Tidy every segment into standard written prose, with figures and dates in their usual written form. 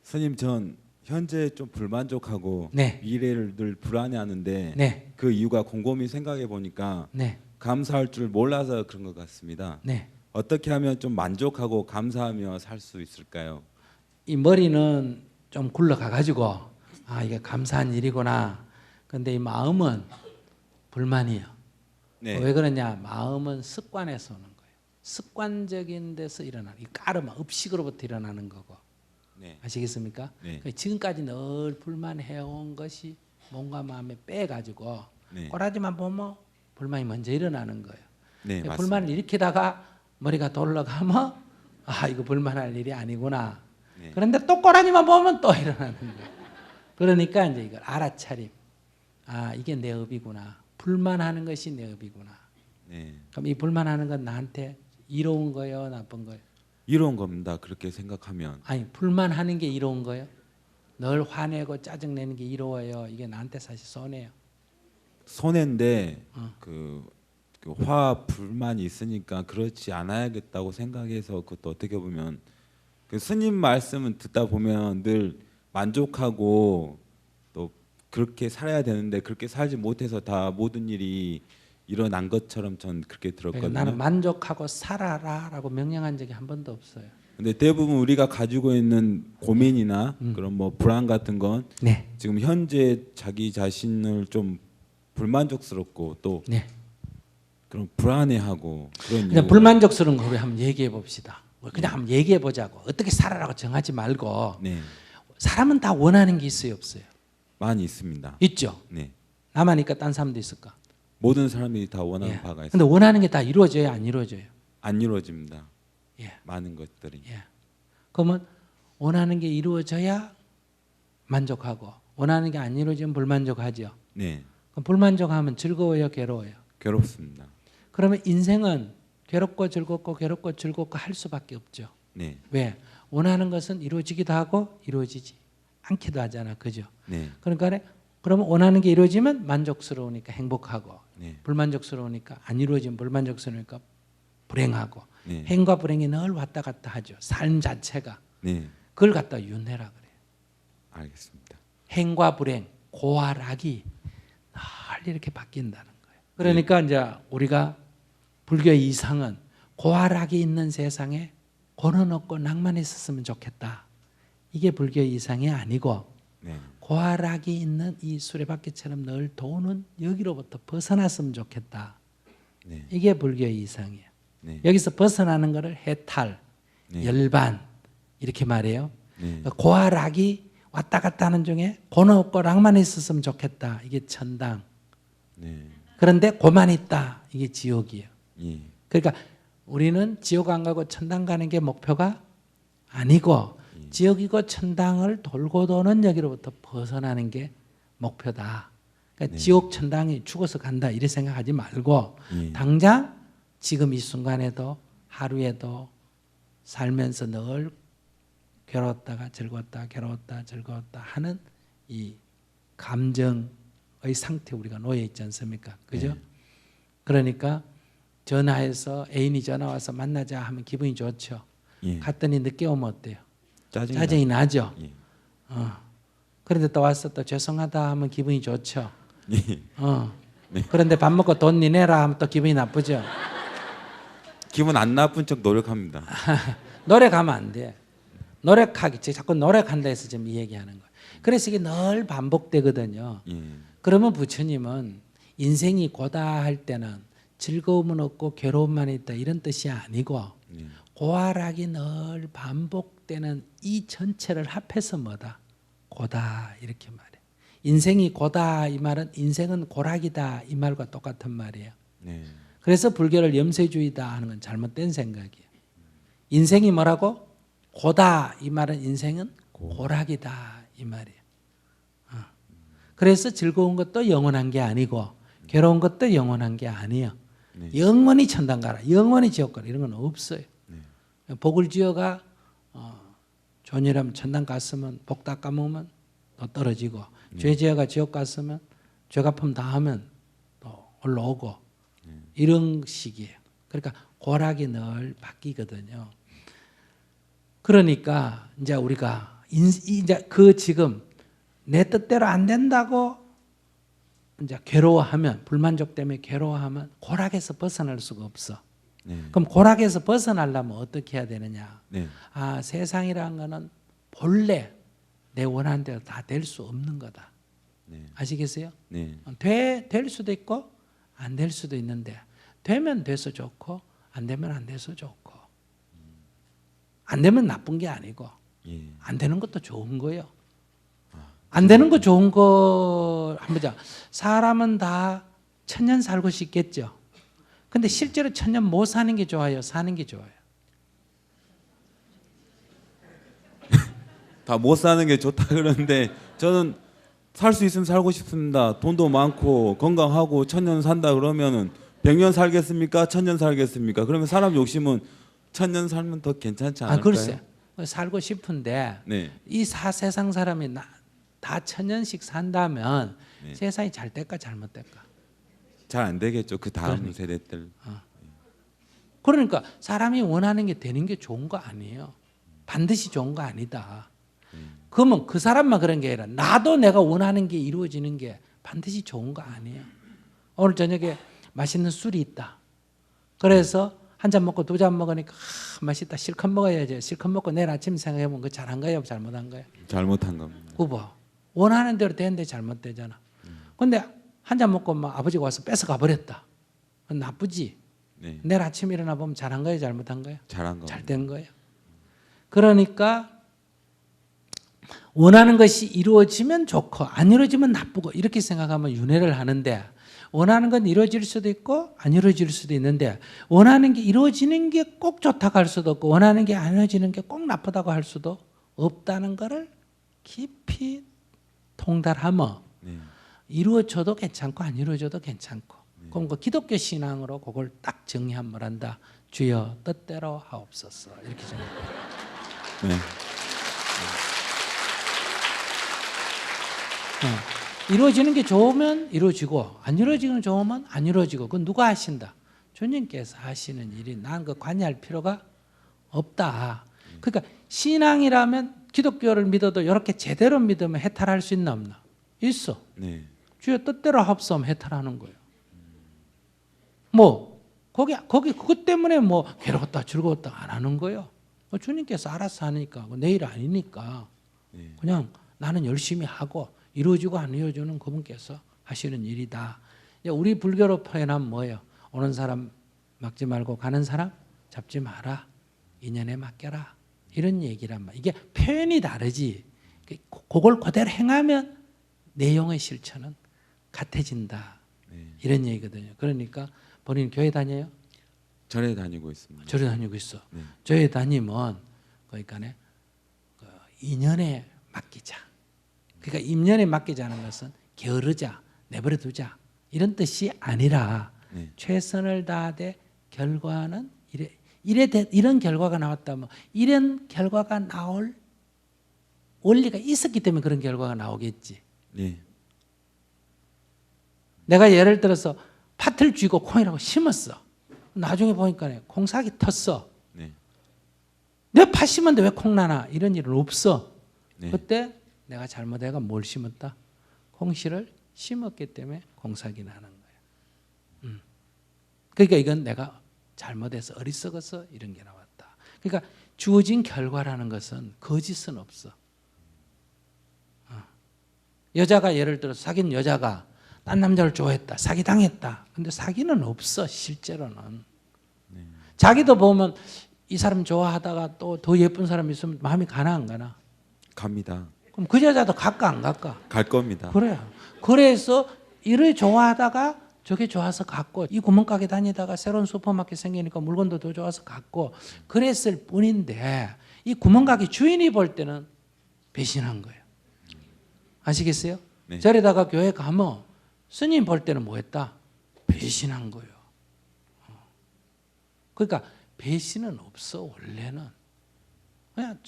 스님, 전 현재 좀 불만족하고 네. 미래를 늘 불안해하는데 네. 그 이유가 곰곰이 생각해 보니까 네. 감사할 줄 몰라서 그런 것 같습니다. 네. 어떻게 하면 좀 만족하고 감사하며 살 수 있을까요? 이 머리는 좀 굴러가 가지고 아, 이게 감사한 일이구나. 근데 이 마음은 불만이에요. 네. 왜 그러냐? 마음은 습관에서 오는 거예요. 습관적인 데서 일어나는, 이 까르마, 읍식으로부터 일어나는 거고. 네. 아시겠습니까? 네. 지금까지 늘 불만해온 것이 몸과 마음에 빼가지고 네. 꼬라지만 보면 불만이 먼저 일어나는 거예요. 네, 맞습니다. 불만을 일으키다가 머리가 돌아가면 아, 이거 불만할 일이 아니구나. 네. 그런데 또 꼬라지만 보면 또 일어나는 거예요. 그러니까 이제 이걸 알아차림. 아, 이게 내 업이구나. 불만하는 것이 내 업이구나. 네. 그럼 이 불만하는 건 나한테 이로운 거예요, 나쁜 거예요? 이로운 겁니다. 그렇게 생각하면. 아니, 불만하는 게 이로운 거예요? 늘 화내고 짜증내는 게 이로워요? 이게 나한테 사실 손해요. 손해인데 그 화 불만이 있으니까 그렇지 않아야겠다고 생각해서 그것도 어떻게 보면 그 스님 말씀은 듣다 보면 늘 만족하고 또 그렇게 살아야 되는데 그렇게 살지 못해서 다 모든 일이 일어난 것처럼 전 그렇게 들었거든요. 나는 만족하고 살아라라고 명령한 적이 한 번도 없어요. 근데 대부분 우리가 가지고 있는 고민이나 그런 뭐 불안 같은 건 네. 지금 현재 자기 자신을 좀 불만족스럽고 또 네. 그런 불안해하고 그런 그냥 이유. 불만족스러운 거 우리 한번 얘기해 봅시다. 그냥 한번 얘기해 보자고. 어떻게 살아라고 정하지 말고. 네, 사람은 다 원하는 게 있어요, 없어요? 많이 있습니다. 있죠. 네, 나만이니까 딴 사람도 있을까? 모든 사람들이 다 원하는 예. 바가 있어요. 근데 원하는 게 다 이루어져요, 안 이루어져요? 안 이루어집니다. 예. 많은 것들이. 예. 그러면 원하는 게 이루어져야 만족하고 원하는 게 안 이루어지면 불만족하죠. 네, 그럼 불만족하면 즐거워요, 괴로워요? 괴롭습니다. 그러면 인생은 괴롭고 즐겁고 괴롭고 즐겁고 할 수밖에 없죠. 네, 왜? 원하는 것은 이루어지기도 하고 이루어지지 않기도 하잖아, 그죠? 네, 그러니까 그러면 원하는 게 이루어지면 만족스러우니까 행복하고 네, 불만족스러우니까 안 이루어지면 불만족스러우니까 불행하고 네, 행과 불행이 늘 왔다 갔다 하죠. 삶 자체가. 네, 그걸 갖다 윤회라 그래요. 알겠습니다. 행과 불행, 고와 락이 늘 이렇게 바뀐다는 거예요. 그러니까 이제 우리가 불교의 이상은 고와 락이 있는 세상에 고는 없고 낭만 있었으면 좋겠다. 이게 불교의 이상이 아니고 네, 고와 락이 있는 이 수레바퀴처럼 늘 도는 여기로부터 벗어났으면 좋겠다. 네, 이게 불교의 이상이에요. 네, 여기서 벗어나는 것을 해탈, 네. 열반 이렇게 말해요. 네, 고와 락이 왔다 갔다 하는 중에 고는 없고 락만 있었으면 좋겠다. 이게 천당. 네, 그런데 고만 있다. 이게 지옥이에요. 예, 그러니까 우리는 지옥 안 가고 천당 가는 게 목표가 아니고 지옥이고 천당을 돌고 도는 여기로부터 벗어나는 게 목표다. 그러니까 네. 지옥 천당이 죽어서 간다 이렇게 생각하지 말고 예. 당장 지금 이 순간에도 하루에도 살면서 늘 괴로웠다가 즐거웠다 괴로웠다 즐거웠다 하는 이 감정의 상태에 우리가 놓여 있지 않습니까? 그죠? 네. 그러니까 전화해서 애인이 전화 와서 만나자 하면 기분이 좋죠. 예. 갔더니 늦게 오면 어때요? 짜증이 짜증이 나죠. 예. 그런데 또 와서 또 죄송하다 하면 기분이 좋죠. 예. 네. 그런데 밥 먹고 돈 니내라 하면 또 기분이 나쁘죠. 기분 안 나쁜 척 노력합니다. 노력하면 안 돼. 노력하기 자꾸 노력한다 해서 지금 이 얘기하는 거예요. 그래서 이게 늘 반복되거든요. 예. 그러면 부처님은 인생이 고다 할 때는 즐거움은 없고 괴로움만 있다 이런 뜻이 아니고 예. 고아락이 늘 반복되는 이 전체를 합해서 뭐다? 고다 이렇게 말해. 인생이 고다 이 말은 인생은 고락이다 이 말과 똑같은 말이에요. 네. 그래서 불교를 염세주의다 하는 건 잘못된 생각이에요. 인생이 뭐라고? 고다 이 말은 인생은 고락이다 이 말이에요. 그래서 즐거운 것도 영원한 게 아니고 괴로운 것도 영원한 게 아니에요. 네. 영원히 천당 가라, 영원히 지옥 가라 이런 건 없어요. 네. 복을 지어가 존이라면 천당 갔으면 복 다 까먹으면 또 떨어지고 죄 지어가 지옥 갔으면 죄 갚음 다 하면 또 올라오고 이런 식이에요. 그러니까 고락이 늘 바뀌거든요. 그러니까 이제 우리가 이제 그 지금 내 뜻대로 안 된다고 이제 괴로워하면, 불만족 때문에 괴로워하면 고락에서 벗어날 수가 없어. 네. 그럼 고락에서 벗어나려면 어떻게 해야 되느냐? 네. 아, 세상이라는 거는 본래 내 원하는 대로 다 될 수 없는 거다. 네. 아시겠어요? 네. 될 수도 있고 안 될 수도 있는데, 되면 돼서 좋고 안 되면 안 돼서 좋고, 안 되면 나쁜 게 아니고 예. 안 되는 것도 좋은 거예요. 안 되는 거 좋은 거 한번 보자. 사람은 다 천년 살고 싶겠죠. 근데 실제로 천년 못 사는 게 좋아요, 사는 게 좋아요? 다 못 사는 게 좋다 그러는데 저는 살 수 있으면 살고 싶습니다. 돈도 많고 건강하고 천년 산다 그러면은 100년 살겠습니까? 천년 살겠습니까? 그러면 사람 욕심은 천년 살면 더 괜찮지 않을까요? 글쎄. 살고 싶은데 네. 이 세상 사람이 다 천년씩 산다면 네. 세상이 잘 될까 잘못될까? 잘 안 되겠죠. 그 다음 세대 때. 그러니까 사람이 원하는 게 되는 게 좋은 거 아니에요. 반드시 좋은 거 아니다. 그러면 그 사람만 그런 게 아니라 나도 내가 원하는 게 이루어지는 게 반드시 좋은 거 아니에요. 오늘 저녁에 맛있는 술이 있다. 그래서 한 잔 먹고 두 잔 먹으니까 맛있다. 실컷 먹어야지. 실컷 먹고 내일 아침 생각해보면 그거 잘한 거예요? 잘못한 거예요? 잘못한 겁니다. 그거 원하는 대로 되는데 잘못되잖아. 근데 한 잔 먹고 막 아버지가 와서 뺏어가 버렸다. 그건 나쁘지. 네. 내일 아침 일어나 보면 잘한 거예요? 잘못한 거예요? 잘한 겁니다. 잘 된 거예요. 그러니까 원하는 것이 이루어지면 좋고 안 이루어지면 나쁘고 이렇게 생각하면 윤회를 하는데, 원하는 건 이루어질 수도 있고 안 이루어질 수도 있는데, 원하는 게 이루어지는 게 꼭 좋다고 할 수도 없고 원하는 게 안 이루어지는 게 꼭 나쁘다고 할 수도 없다는 것을 깊이 통달하면 네. 이루어져도 괜찮고 안 이루어져도 괜찮고, 그럼 그 기독교 신앙으로 그걸 딱 정리하면 뭐란다? 주여 뜻대로 하옵소서, 이렇게 정리합니다. 네. 이루어지는 게 좋으면 이루어지고 안 이루어지는 좋으면 안 이루어지고, 그건 누가 하신다? 주님께서 하시는 일이 난 그 관여할 필요가 없다. 그러니까 신앙이라면 기독교를 믿어도 이렇게 제대로 믿으면 해탈할 수 있나 없나? 있어. 네. 주여 뜻대로 합수하면 해탈하는 거예요. 뭐 거기 그것 때문에 뭐 괴로웠다 즐거웠다 안 하는 거예요. 주님께서 알아서 하니까 내일 아니니까 네. 그냥 나는 열심히 하고 이루어지고 안 이루어지는 그분께서 하시는 일이다. 우리 불교로 표현하면 뭐예요? 오는 사람 막지 말고 가는 사람 잡지 마라. 인연에 맡겨라. 이런 얘기란 말이야. 이게 표현이 다르지. 그걸 그대로 행하면 내용의 실천은 같아진다. 네. 이런 얘기거든요. 그러니까 본인 교회 다녀요? 절에 다니고 있습니다. 절에 다니고 있어. 네. 절에 다니면 그러니까 그 인연에 맡기자. 그러니까 인연에 맡기자는 것은 게으르자, 내버려 두자 이런 뜻이 아니라 네. 최선을 다하되 결과는 이런 결과가 나왔다면 이런 결과가 나올 원리가 있었기 때문에 그런 결과가 나오겠지. 네. 내가 예를 들어서 팥을 쥐고 콩이라고 심었어. 나중에 보니까 콩삭이 텄어. 네. 내 팥 심었는데 왜 콩 나나? 이런 일은 없어. 네. 그때 내가 잘못해가 뭘 심었다? 콩씨를 심었기 때문에 콩삭이 나는 거야. 그러니까 이건 내가 잘못해서 어리석어서 이런 게 나왔다. 그러니까 주어진 결과라는 것은 거짓은 없어. 여자가 예를 들어 사귄 여자가 딴 남자를 좋아했다. 사기당했다. 근데 사기는 없어 실제로는. 자기도 보면 이 사람 좋아하다가 또 더 예쁜 사람 있으면 마음이 가나 안 가나? 갑니다. 그럼 그 여자도 갈까 안 갈까? 갈 겁니다. 그래요. 그래서 이를 좋아하다가 저게 좋아서 갔고, 이 구멍가게 다니다가 새로운 슈퍼마켓 생기니까 물건도 더 좋아서 갔고 그랬을 뿐인데, 이 구멍가게 주인이 볼 때는 배신한 거예요. 아시겠어요? 네. 저래다가 교회 가면 스님 볼 때는 뭐 했다? 배신한 거예요. 그러니까 배신은 없어. 원래는 그냥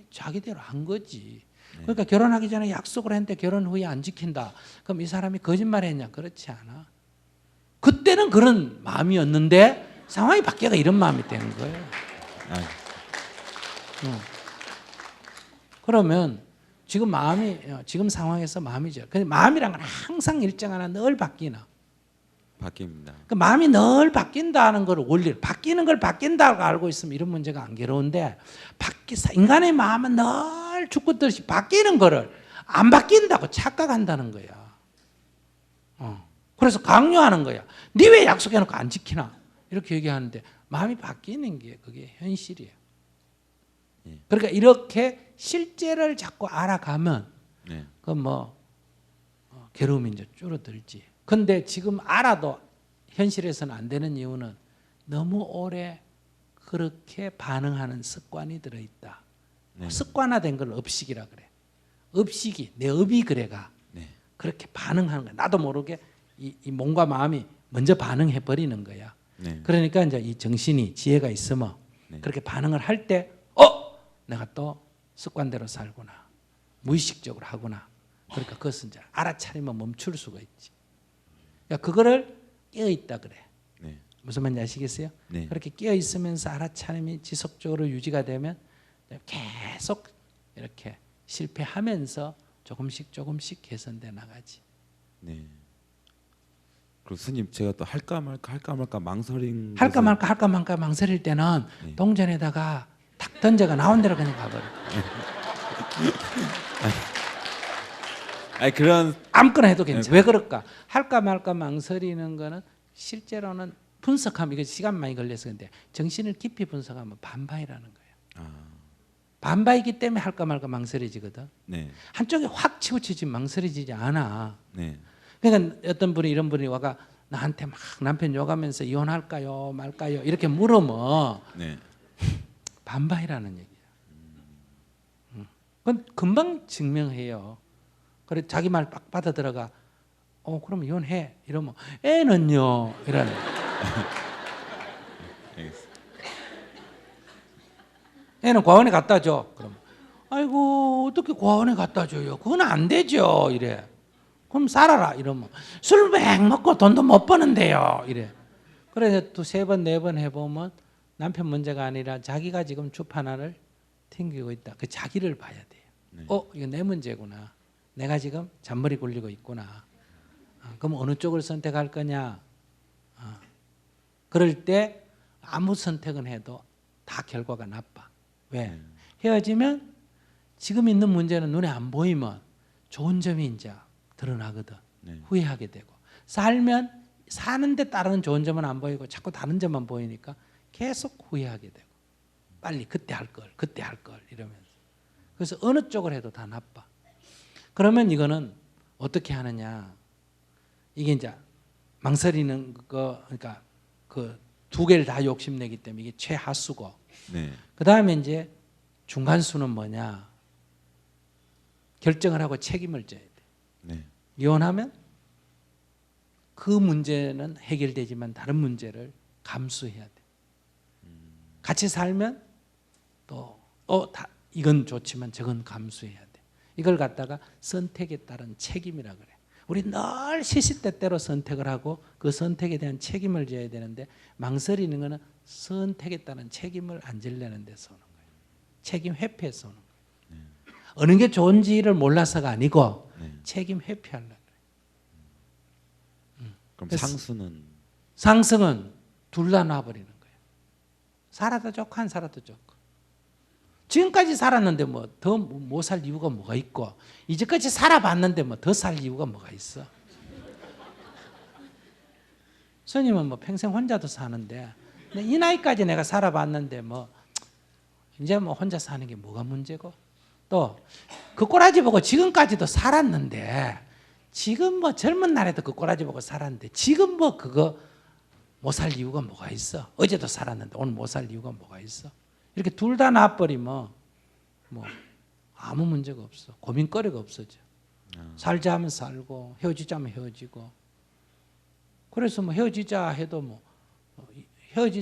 자기대로 한 거지. 그러니까 결혼하기 전에 약속을 했는데 결혼 후에 안 지킨다. 그럼 이 사람이 거짓말했냐? 그렇지 않아. 그때는 그런 마음이었는데 상황이 바뀌어가 이런 마음이 되는 거예요. 그러면 지금 마음이 지금 상황에서 마음이죠. 근데 마음이란 건 항상 일정 하나 늘 바뀌나. 바뀝니다. 그 마음이 늘 바뀐다는 걸 원리, 바뀌는 걸 바뀐다고 알고 있으면 이런 문제가 안 괴로운데 인간의 마음은 늘 죽고 뜨듯이 바뀌는 거를 안 바뀐다고 착각한다는 거야. 그래서 강요하는 거야. 네 왜 약속해놓고 안 지키나? 이렇게 얘기하는데 마음이 바뀌는 게 그게 현실이에요. 그러니까 이렇게 실제를 자꾸 알아가면 네. 그 괴로움이 이제 줄어들지. 근데 지금 알아도 현실에서는 안 되는 이유는 너무 오래 그렇게 반응하는 습관이 들어있다. 네. 습관화된 걸 업식이라 그래. 업식이 내 업이 그래가 네. 그렇게 반응하는 거야. 나도 모르게 이 몸과 마음이 먼저 반응해 버리는 거야. 네. 그러니까 이제 이 정신이 지혜가 있으면 네. 그렇게 반응을 할 때 내가 또 습관대로 살구나. 무의식적으로 하구나. 그러니까 그것은 이제 알아차리면 멈출 수가 있지. 그러니까 그거를 깨어 있다 그래. 네. 무슨 말인지 아시겠어요? 네. 그렇게 깨어 있으면서 알아차림이 지속적으로 유지가 되면 계속 이렇게 실패하면서 조금씩 개선돼 나가지. 네. 그리고 스님 제가 또 할까 말까 망설인 할까 것은- 말까 망설일 때는 네. 동전에다가 탁 던져가 나온 대로 그냥 가버려. 아니 그런 아무거나 해도 괜찮아. 왜 그럴까? 할까 말까 망설이는 거는 실제로는 분석하면 이거 시간 많이 걸려서 근데 정신을 깊이 분석하면 반바이라는 거예요. 반바이기 때문에 할까 말까 망설여지거든. 네. 한쪽에 확 치우치지 망설여지지 않아. 네. 그러니까 어떤 분이 이런 분이 와가 나한테 막 남편 욕하면서 이혼할까요 말까요 이렇게 물으면 네. 반바이라는 얘기야. 그건 금방 증명해요. 그래 자기 말 빡 받아 들어가. 그럼 이혼해 이러면 애는요 이러네. 알겠습니다. 애는 과원에 갖다 줘. 그럼 아이고 어떻게 과원에 갖다 줘요? 그건 안 되죠 이래. 그럼 살아라 이러면 술 맹 먹고 돈도 못 버는데요 이래. 그래 또 3번 4번 해보면 남편 문제가 아니라 자기가 지금 주판화를 튕기고 있다. 그 자기를 봐야 돼요. 네. 이거 내 문제구나. 내가 지금 잔머리 굴리고 있구나. 그럼 어느 쪽을 선택할 거냐? 그럴 때 아무 선택은 해도 다 결과가 나빠. 왜? 헤어지면 지금 있는 문제는 눈에 안 보이면 좋은 점이 이제 드러나거든. 네. 후회하게 되고. 살면 사는데 따르는 좋은 점은 안 보이고 자꾸 다른 점만 보이니까 계속 후회하게 되고. 빨리 그때 할 걸 이러면서. 그래서 어느 쪽을 해도 다 나빠. 그러면 이거는 어떻게 하느냐? 이게 이제 망설이는 거 그러니까 그 두 개를 다 욕심내기 때문에 이게 최하수고. 네. 그다음에 이제 중간수는 뭐냐? 결정을 하고 책임을 져야 돼. 네. 이혼하면 그 문제는 해결되지만 다른 문제를 감수해야 돼. 같이 살면 또 이건 좋지만 저건 감수해야 돼. 이걸 갖다가 선택에 따른 책임이라 그래. 우리 늘 시시때때로 선택을 하고 그 선택에 대한 책임을 져야 되는데 망설이는 거는 선택에 따른 책임을 안 지려는 데서 오는 거예요. 책임 회피해서 오는 거예요. 어느 게 좋은지를 몰라서가 아니고 네. 책임 회피하려고 그래. 그럼 그래서- 상수는 상승은 둘 다 놔버리는 거예요. 살아도 좋고 안 살아도 좋고. 지금까지 살았는데 뭐 더 못 살 이유가 뭐가 있고 이제까지 살아봤는데 뭐 더 살 이유가 뭐가 있어. 스님은 뭐 평생 혼자도 사는데 이 나이까지 내가 살아봤는데 뭐 이제 뭐 혼자 사는 게 뭐가 문제고 또 그 꼬라지 보고 지금까지도 살았는데 지금 뭐 젊은 날에도 그 꼬라지 보고 살았는데 지금 뭐 그거 못 살 이유가 뭐가 있어. 어제도 살았는데 오늘 못 살 이유가 뭐가 있어. 이렇게 둘 다 놔버리면 뭐 아무 문제가 없어. 고민거리가 없어져. 살자 하면 살고 헤어지자 하면 헤어지고. 그래서 뭐 헤어지자 해도 뭐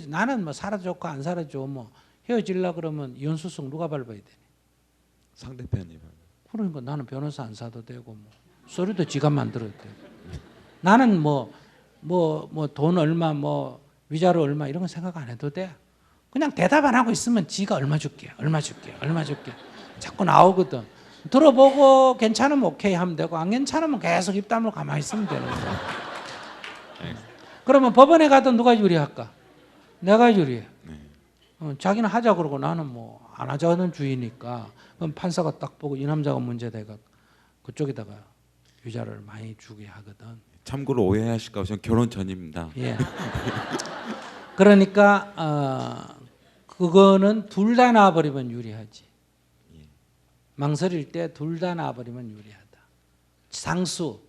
나는 뭐 살아도 좋고 안 살아도 좋고 뭐 헤어지려 그러면 이혼소송 누가 밟아야 되니? 상대편이 그러니까 나는 변호사 안 사도 되고 뭐 소리도 지가 만들어도 되고. 나는 뭐 돈 얼마 뭐 위자료 얼마 이런 거 생각 안 해도 돼. 그냥 대답 안 하고 있으면 지가 얼마 줄게. 자꾸 나오거든. 들어보고 괜찮으면 오케이 하면 되고 안 괜찮으면 계속 입 다물고 가만히 있으면 되는 거야. 그러면 법원에 가도 누가 유리할까? 내가 유리해. 자기는 하자 그러고 나는 뭐 안 하자는 주의니까. 그럼 판사가 딱 보고 이 남자가 문제돼가 그쪽에다가 유죄를 많이 주게 하거든. 참고로 오해하실까 봐 저는 결혼 전입니다. 예. 그러니까 그거는 둘 다 나와버리면 유리하지. 망설일 때 둘 다 나와버리면 유리하다. 상수.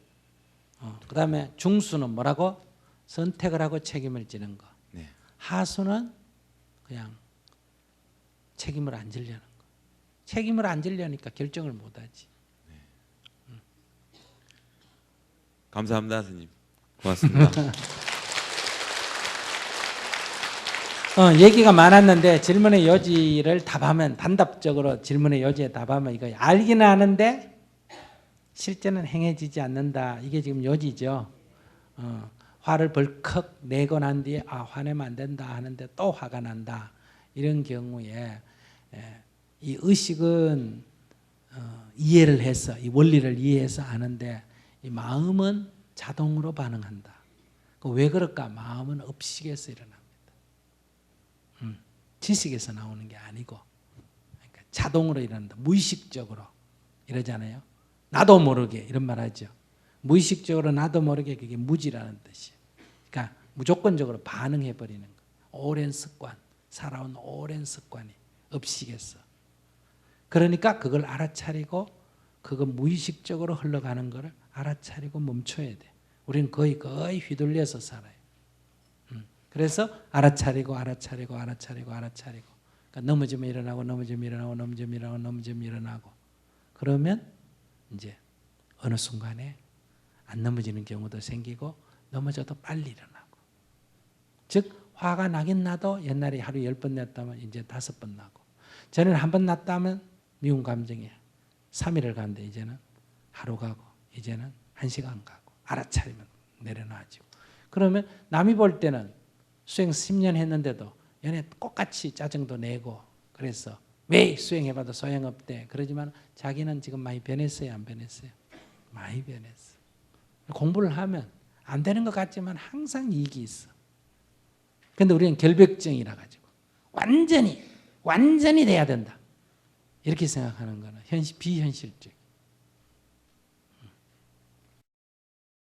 그다음에 중수는 뭐라고? 선택을 하고 책임을 지는 거. 네. 하수는 그냥 책임을 안 지려는 거. 책임을 안 지려니까 결정을 못하지. 감사합니다, 스님. 고맙습니다. 얘기가 많았는데 질문의 여지를 답하면 단답적으로 질문의 여지에 답하면 이거 알기는 아는데 실제는 행해지지 않는다. 이게 지금 여지죠. 화를 벌컥 내고 난 뒤에 화내면 안 된다 하는데 또 화가 난다. 이런 경우에 이 의식은 이해를 해서 이 원리를 이해해서 하는데 이 마음은 자동으로 반응한다. 왜 그럴까? 마음은 업식에서 일어납니다. 지식에서 나오는 게 아니고 그러니까 자동으로 일어난다. 무의식적으로 이러잖아요. 나도 모르게 이런 말 하죠. 무의식적으로 나도 모르게 그게 무지라는 뜻이에요. 그러니까 무조건적으로 반응해버리는 거. 오랜 습관, 살아온 오랜 습관이 업식에서. 그러니까 그걸 알아차리고 그거 무의식적으로 흘러가는 거를 알아차리고 멈춰야 돼. 우리는 거의 휘둘려서 살아요. 그래서 알아차리고 그러니까 넘어지면 일어나고 넘어지면 일어나고 그러면 이제 어느 순간에 안 넘어지는 경우도 생기고 넘어져도 빨리 일어나고 즉 화가 나긴 나도 옛날에 하루 10번 났다면 이제 5번 나고 전에는 한 번 났다면 미운 감정이 3일을 가는데 이제는 하루 가고 이제는 1시간 가고 알아차리면 내려놔지고 그러면 남이 볼 때는 수행 10년 했는데도 얘네 똑같이 짜증도 내고 그래서 왜 수행해봐도 소용없대. 그러지만 자기는 지금 많이 변했어요? 안 변했어요? 많이 변했어. 공부를 하면 안 되는 것 같지만 항상 이익이 있어. 그런데 우리는 결벽증이라 가지고 완전히 돼야 된다. 이렇게 생각하는 거는 비현실적.